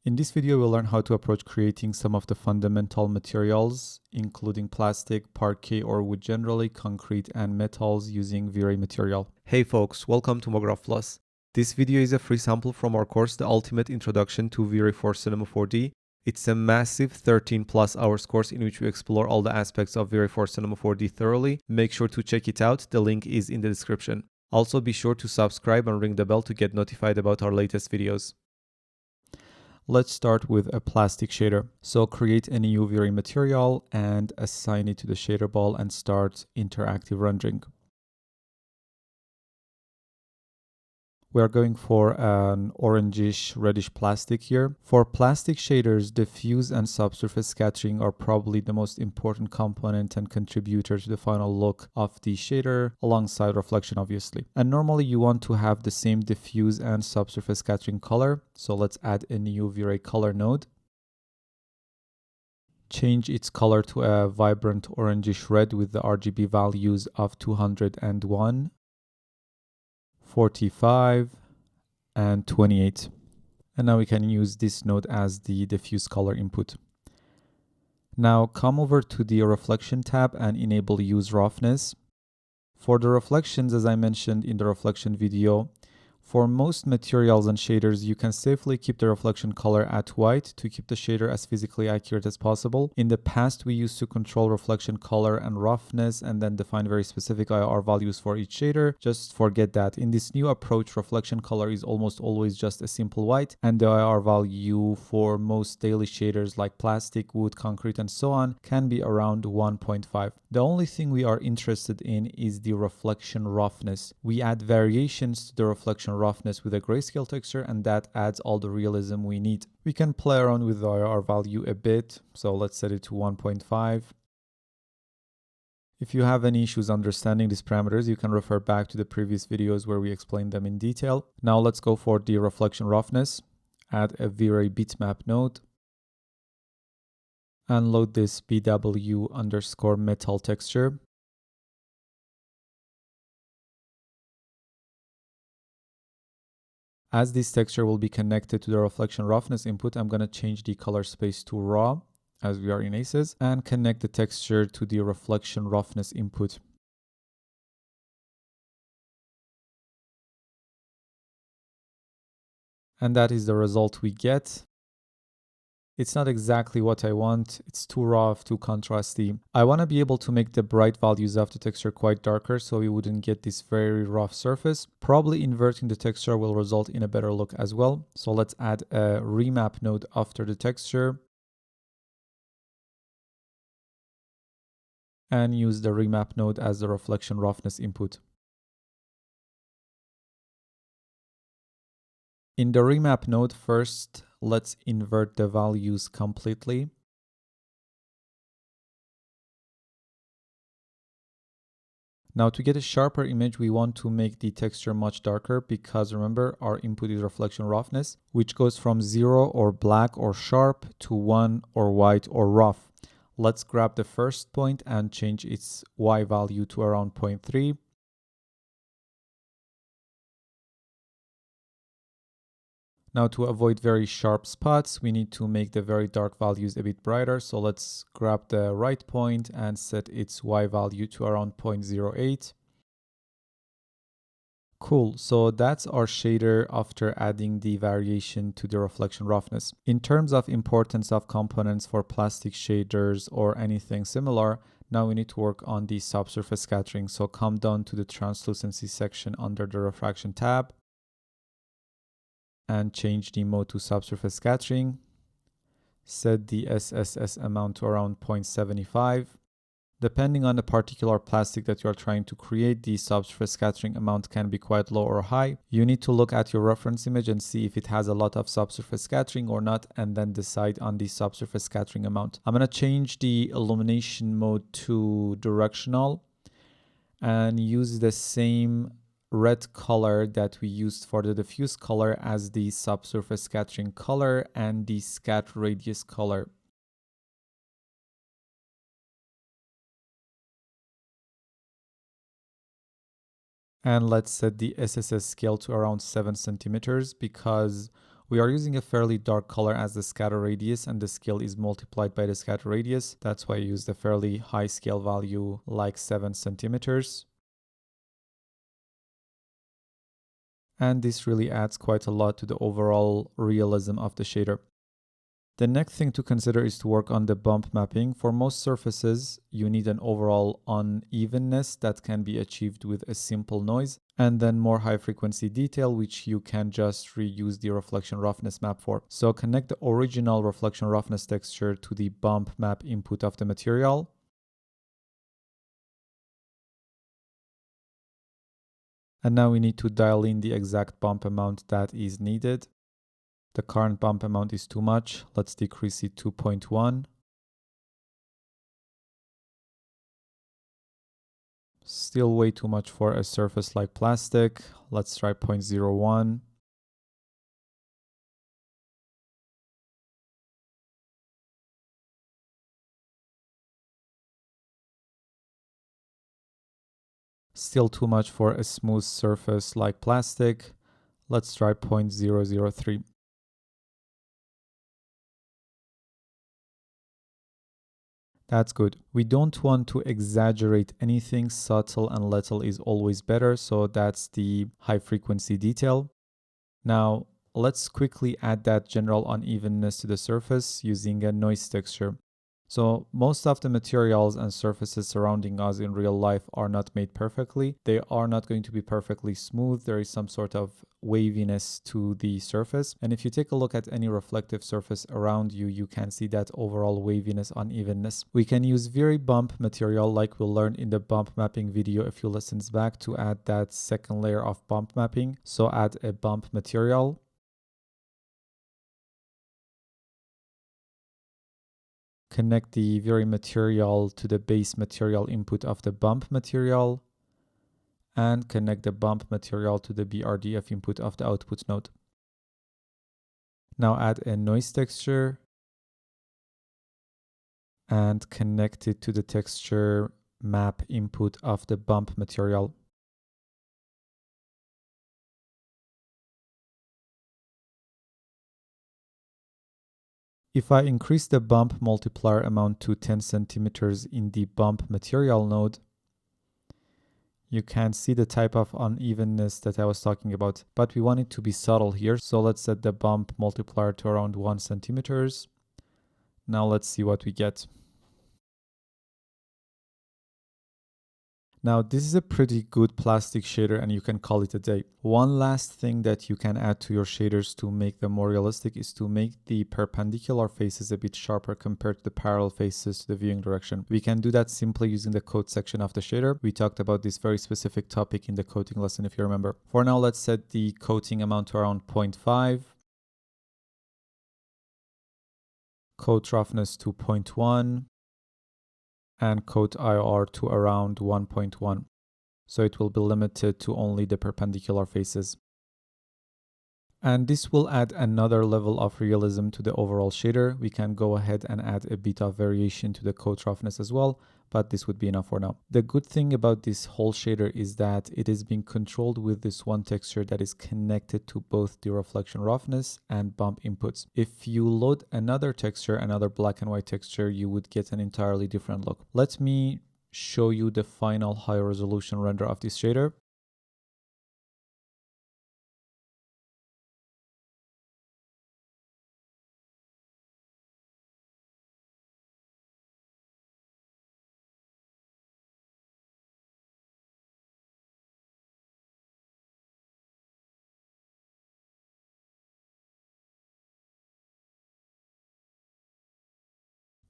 In this video, we'll learn how to approach creating some of the fundamental materials, including plastic, parquet or wood generally, concrete, and metals using V-Ray material. Hey folks, welcome to MoGraph Plus. This video is a free sample from our course, The Ultimate Introduction to V-Ray for Cinema 4D. It's a massive 13 plus hours course in which we explore all the aspects of V-Ray for Cinema 4D thoroughly. Make sure to check it out, the link is in the description. Also be sure to subscribe and ring the bell to get notified about our latest videos. Let's start with a plastic shader. So create a new V-Ray material and assign it to the shader ball and start interactive rendering. We are going for an orangish reddish plastic here. For plastic shaders, diffuse and subsurface scattering are probably the most important component and contributor to the final look of the shader, alongside reflection obviously. And normally you want to have the same diffuse and subsurface scattering color. So let's add a new V-Ray color node. Change its color to a vibrant orangish red with the RGB values of 201. 45 and 28. And now we can use this node as the diffuse color input. Now come over to the reflection tab and enable use roughness. For the reflections, as I mentioned in the reflection video, for most materials and shaders, you can safely keep the reflection color at white to keep the shader as physically accurate as possible. In the past, we used to control reflection color and roughness and then define very specific IR values for each shader. Just forget that. In this new approach, reflection color is almost always just a simple white, and the IR value for most daily shaders like plastic, wood, concrete, and so on can be around 1.5. The only thing we are interested in is the reflection roughness. We add variations to the reflection roughness with a grayscale texture, and that adds all the realism we need. We can play around with the IR value a bit, so let's set it to 1.5. If you have any issues understanding these parameters, you can refer back to the previous videos where we explained them in detail. Now let's go for the reflection roughness. Add a V-Ray bitmap node and load this BW_metal texture. As this texture will be connected to the reflection roughness input, I'm going to change the color space to raw, as we are in ACES, and connect the texture to the reflection roughness input. And that is the result we get. It's not exactly what I want. It's too rough, too contrasty. I want to be able to make the bright values of the texture quite darker so we wouldn't get this very rough surface. Probably inverting the texture will result in a better look as well. So let's add a remap node after the texture and use the remap node as the reflection roughness input. In the remap node, first, let's invert the values completely. Now to get a sharper image, we want to make the texture much darker because remember, our input is reflection roughness, which goes from 0 or black or sharp to 1 or white or rough. Let's grab the first point and change its Y value to around 0.3. Now to avoid very sharp spots, we need to make the very dark values a bit brighter. So let's grab the right point and set its Y value to around 0.08. Cool, so that's our shader after adding the variation to the reflection roughness. In terms of importance of components for plastic shaders or anything similar, now we need to work on the subsurface scattering. So come down to the translucency section under the refraction tab and change the mode to subsurface scattering. Set the SSS amount to around 0.75. Depending on the particular plastic that you are trying to create, the subsurface scattering amount can be quite low or high. You need to look at your reference image and see if it has a lot of subsurface scattering or not, and then decide on the subsurface scattering amount. I'm going to change the illumination mode to directional and use the same red color that we used for the diffuse color as the subsurface scattering color and the scatter radius color. And let's set the SSS scale to around 7 centimeters because We are using a fairly dark color as the scatter radius, and the scale is multiplied by the scatter radius. That's why I used a fairly high scale value like 7 centimeters. And this really adds quite a lot to the overall realism of the shader. The next thing to consider is to work on the bump mapping. For most surfaces, you need an overall unevenness that can be achieved with a simple noise, and then more high frequency detail, which you can just reuse the reflection roughness map for. So connect the original reflection roughness texture to the bump map input of the material. And now we need to dial in the exact bump amount that is needed. The current bump amount is too much. Let's decrease it to 0.1. Still way too much for a surface like plastic. Let's try 0.01. Still too much for a smooth surface like plastic. Let's try 0.003. That's good. We don't want to exaggerate anything. Subtle and little is always better. So that's the high frequency detail. Now let's quickly add that general unevenness to the surface using a noise texture. So most of the materials and surfaces surrounding us in real life are not made perfectly. They are not going to be perfectly smooth. There is some sort of waviness to the surface. And if you take a look at any reflective surface around you, you can see that overall waviness, unevenness. We can use very bump material like we learned in the bump mapping video a few lessons back to add that second layer of bump mapping. So add a bump material. Connect the very material to the base material input of the bump material, and connect the bump material to the BRDF input of the output node. Now add a noise texture and connect it to the texture map input of the bump material. If I increase the bump multiplier amount to 10 centimeters in the bump material node, you can see the type of unevenness that I was talking about, but we want it to be subtle here. So let's set the bump multiplier to around 1 centimeters. Now let's see what we get. Now this is a pretty good plastic shader and you can call it a day. One last thing that you can add to your shaders to make them more realistic is to make the perpendicular faces a bit sharper compared to the parallel faces to the viewing direction. We can do that simply using the coat section of the shader. We talked about this very specific topic in the coating lesson if you remember. For now, let's set the coating amount to around 0.5. Coat roughness to 0.1. And coat IR to around 1.1. So it will be limited to only the perpendicular faces. And this will add another level of realism to the overall shader. We can go ahead and add a bit of variation to the coat roughness as well, but this would be enough for now. The good thing about this whole shader is that it is being controlled with this one texture that is connected to both the reflection roughness and bump inputs. If you load another texture, another black and white texture, you would get an entirely different look. Let me show you the final high resolution render of this shader.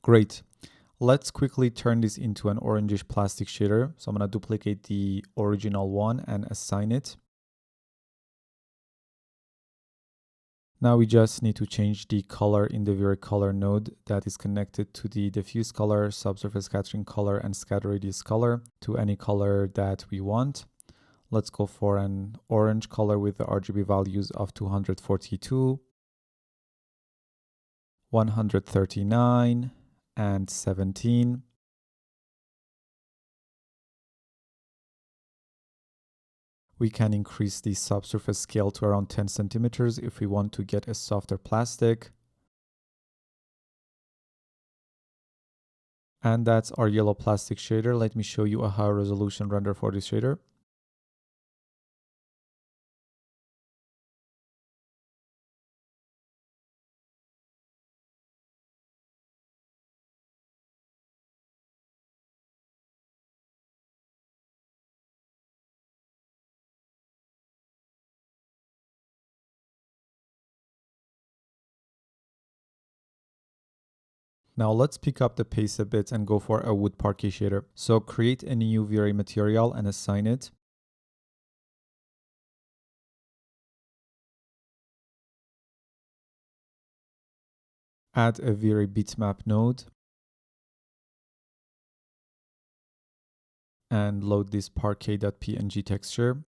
Great. Let's quickly turn this into an orangish plastic shader. So I'm going to duplicate the original one and assign it. Now we just need to change the color in the very color node that is connected to the diffuse color, subsurface scattering color, and scatter radius color to any color that we want. Let's go for an orange color with the RGB values of 242, 139, and 17. We can increase the subsurface scale to around 10 centimeters if we want to get a softer plastic. And that's our yellow plastic shader. Let me show you a high resolution render for this shader. Now let's pick up the pace a bit and go for a wood parquet shader. So create a new V-Ray material and assign it. Add a V-Ray bitmap node and load this parquet.png texture.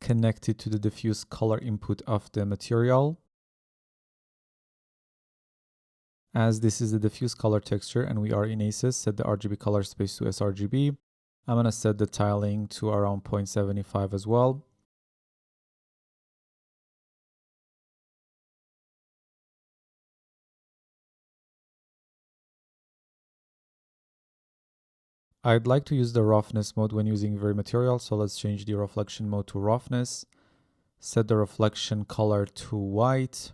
Connect it to the diffuse color input of the material. As this is the diffuse color texture and we are in ACES, set the RGB color space to sRGB. I'm going to set the tiling to around 0.75 as well. I'd like to use the roughness mode when using V-Ray material, so let's change the reflection mode to roughness. Set the reflection color to white.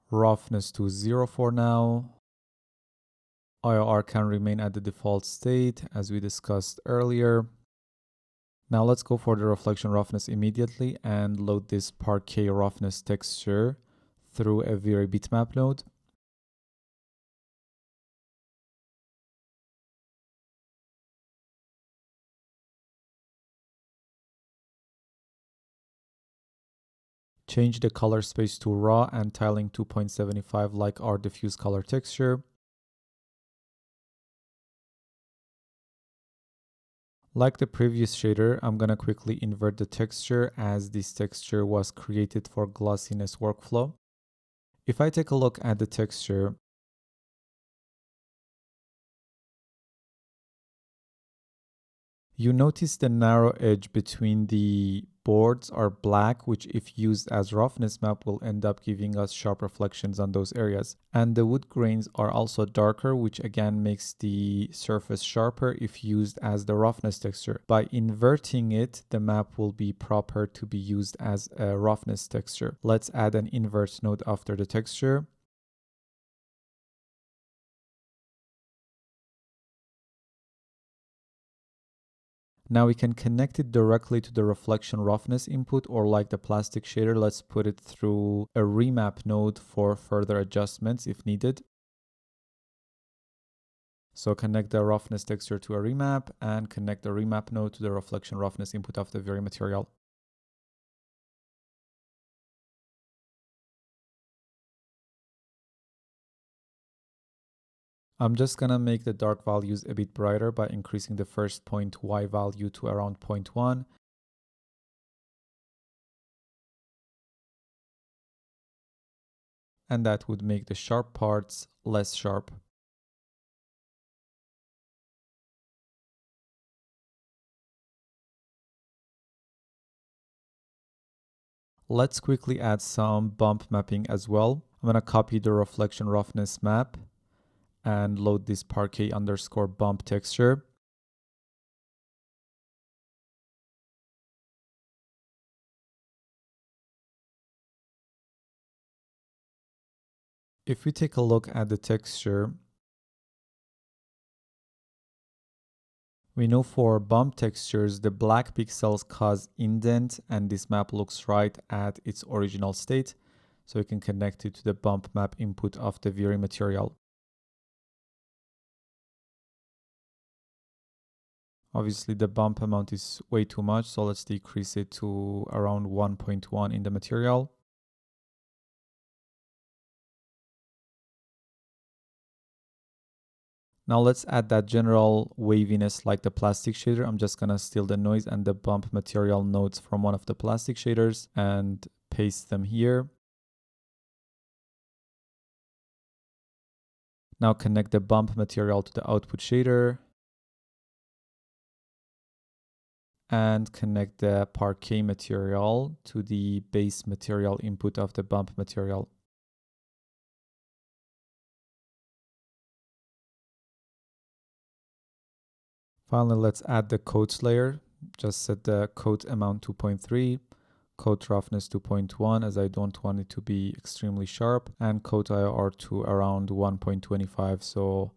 Roughness to 0 for now. IOR can remain at the default state as we discussed earlier. Now let's go for the reflection roughness immediately and load this parquet roughness texture through a V-Ray bitmap node. Change the color space to raw and tiling 2.75 like our diffuse color texture. Like the previous shader, I'm going to quickly invert the texture as this texture was created for glossiness workflow. If I take a look at the texture, you notice the narrow edge between the boards are black, which if used as roughness map will end up giving us sharp reflections on those areas. And the wood grains are also darker, which again makes the surface sharper if used as the roughness texture. By inverting it, the map will be proper to be used as a roughness texture. Let's add an invert node after the texture. Now we can connect it directly to the reflection roughness input, or like the plastic shader, let's put it through a remap node for further adjustments if needed. So connect the roughness texture to a remap and connect the remap node to the reflection roughness input of the V-Ray material. I'm just gonna make the dark values a bit brighter by increasing the first point Y value to around 0.1. And that would make the sharp parts less sharp. Let's quickly add some bump mapping as well. I'm gonna copy the reflection roughness map and load this parquet underscore bump texture. If we take a look at the texture, we know for bump textures, the black pixels cause indent and this map looks right at its original state. So you can connect it to the bump map input of the V-Ray material. Obviously the bump amount is way too much, so let's decrease it to around 1.1 in the material. Now let's add that general waviness like the plastic shader. I'm just gonna steal the noise and the bump material nodes from one of the plastic shaders and paste them here. Now connect the bump material to the output shader. and connect the parquet material to the base material input of the bump material. Finally, let's add the coat layer. Just set the coat amount 2.3, coat roughness 2.1 as I don't want it to be extremely sharp, and coat IR to around 1.25 so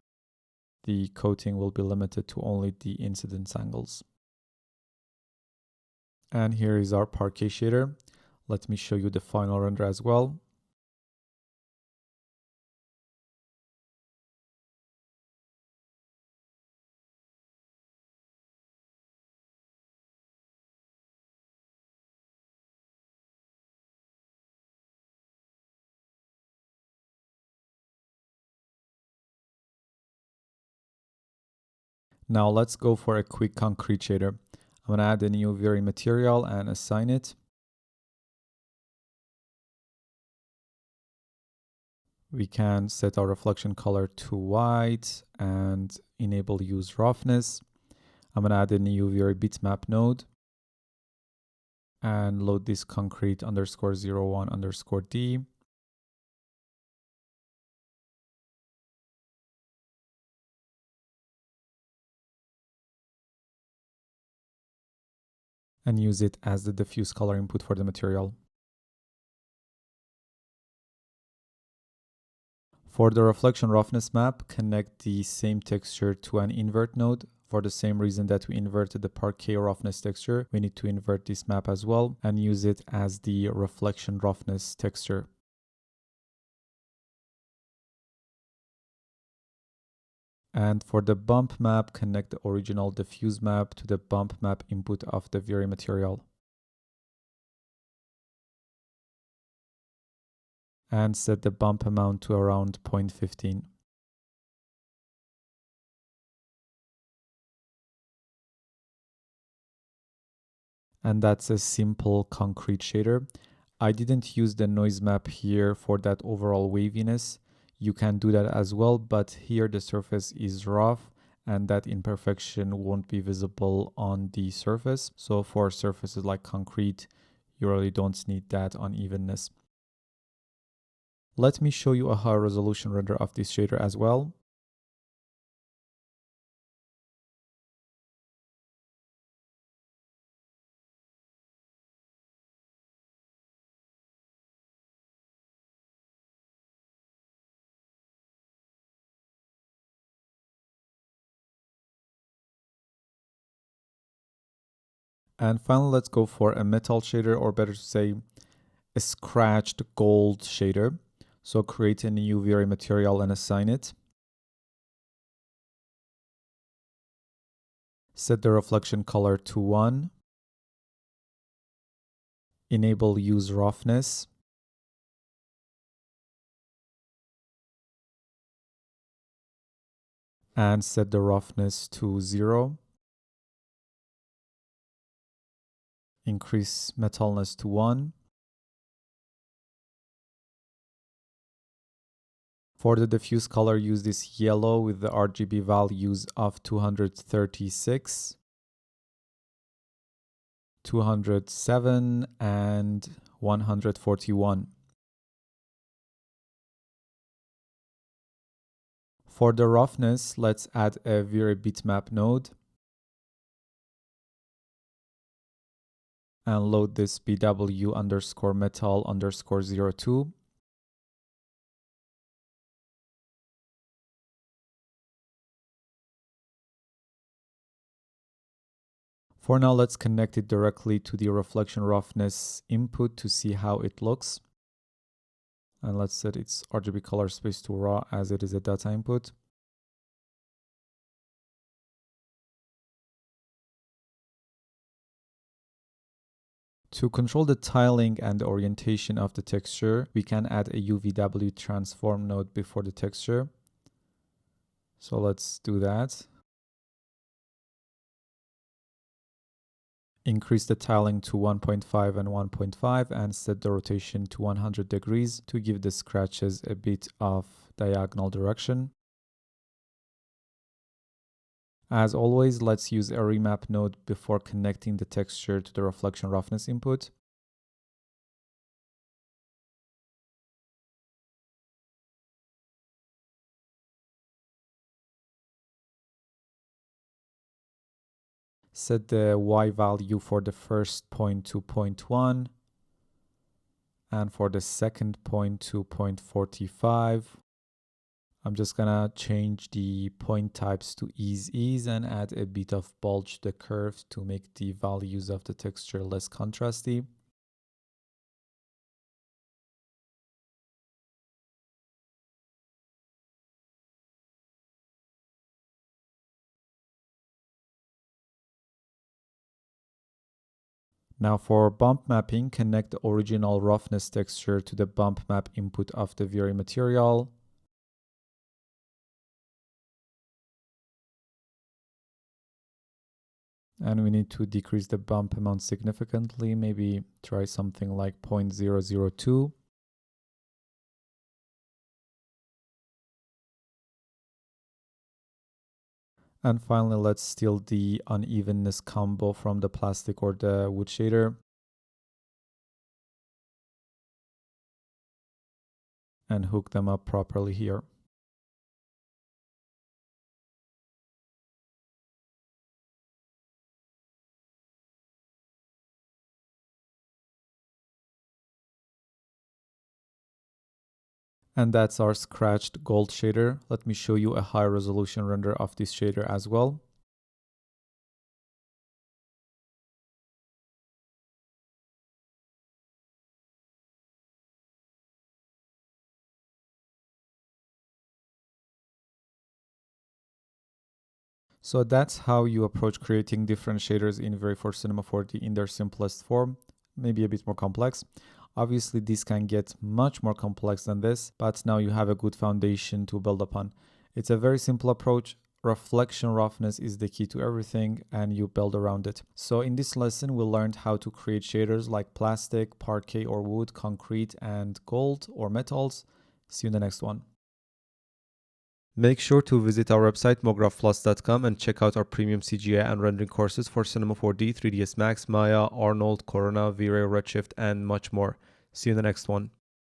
the coating will be limited to only the incidence angles. And here is our Parquet Shader. Let me show you the final render as well. Now let's go for a quick concrete shader. I'm going to add a new Vary material and assign it. We can set our reflection color to white and enable use roughness. I'm going to add a new Vary bitmap node and load this concrete underscore 01 underscore D. And use it as the diffuse color input for the material. For the reflection roughness map, connect the same texture to an invert node. For the same reason that we inverted the parquet roughness texture, we need to invert this map as well and use it as the reflection roughness texture. And for the bump map, connect the original diffuse map to the bump map input of the Vary material. And set the bump amount to around 0.15. And that's a simple concrete shader. I didn't use the noise map here for that overall waviness. You can do that as well, but here the surface is rough and that imperfection won't be visible on the surface. So for surfaces like concrete, you really don't need that unevenness. Let me show you a high resolution render of this shader as well. And finally, let's go for a metal shader, or better to say, a scratched gold shader. So create a new Vary material and assign it. Set the reflection color to 1. Enable use roughness. And set the roughness to 0. Increase metalness to 1. For the diffuse color, use this yellow with the RGB values of 236, 207, and 141. For the roughness, let's add a Vary bitmap node and load this bw underscore metal underscore 02. For now, let's connect it directly to the reflection roughness input to see how it looks. And let's set its RGB color space to raw as it is a data input. To control the tiling and the orientation of the texture, we can add a UVW transform node before the texture. So let's do that. Increase the tiling to 1.5 and 1.5 and set the rotation to 100 degrees to give the scratches a bit of diagonal direction. As always, let's use a remap node before connecting the texture to the reflection roughness input. Set the Y value for the first point to 0.1 and for the second point to 0.45. I'm just gonna change the point types to ease and add a bit of bulge to the curve to make the values of the texture less contrasty. Now for bump mapping, connect the original roughness texture to the bump map input of the V-Ray material. And we need to decrease the bump amount significantly, maybe try something like 0.002. And finally, let's steal the unevenness combo from the plastic or the wood shader and hook them up properly here. And that's our scratched gold shader. Let me show you a high resolution render of this shader as well. So that's how you approach creating different shaders in V-Ray for Cinema 4D in their simplest form, maybe a bit more complex. Obviously, this can get much more complex than this, but now you have a good foundation to build upon. It's a very simple approach. Reflection roughness is the key to everything, and you build around it. So in this lesson, we learned how to create shaders like plastic, parquet or wood, concrete, and gold or metals. See you in the next one. Make sure to visit our website mographplus.com and check out our premium CGI and rendering courses for Cinema 4D, 3ds Max, Maya, Arnold, Corona, V-Ray, Redshift, and much more. See you in the next one.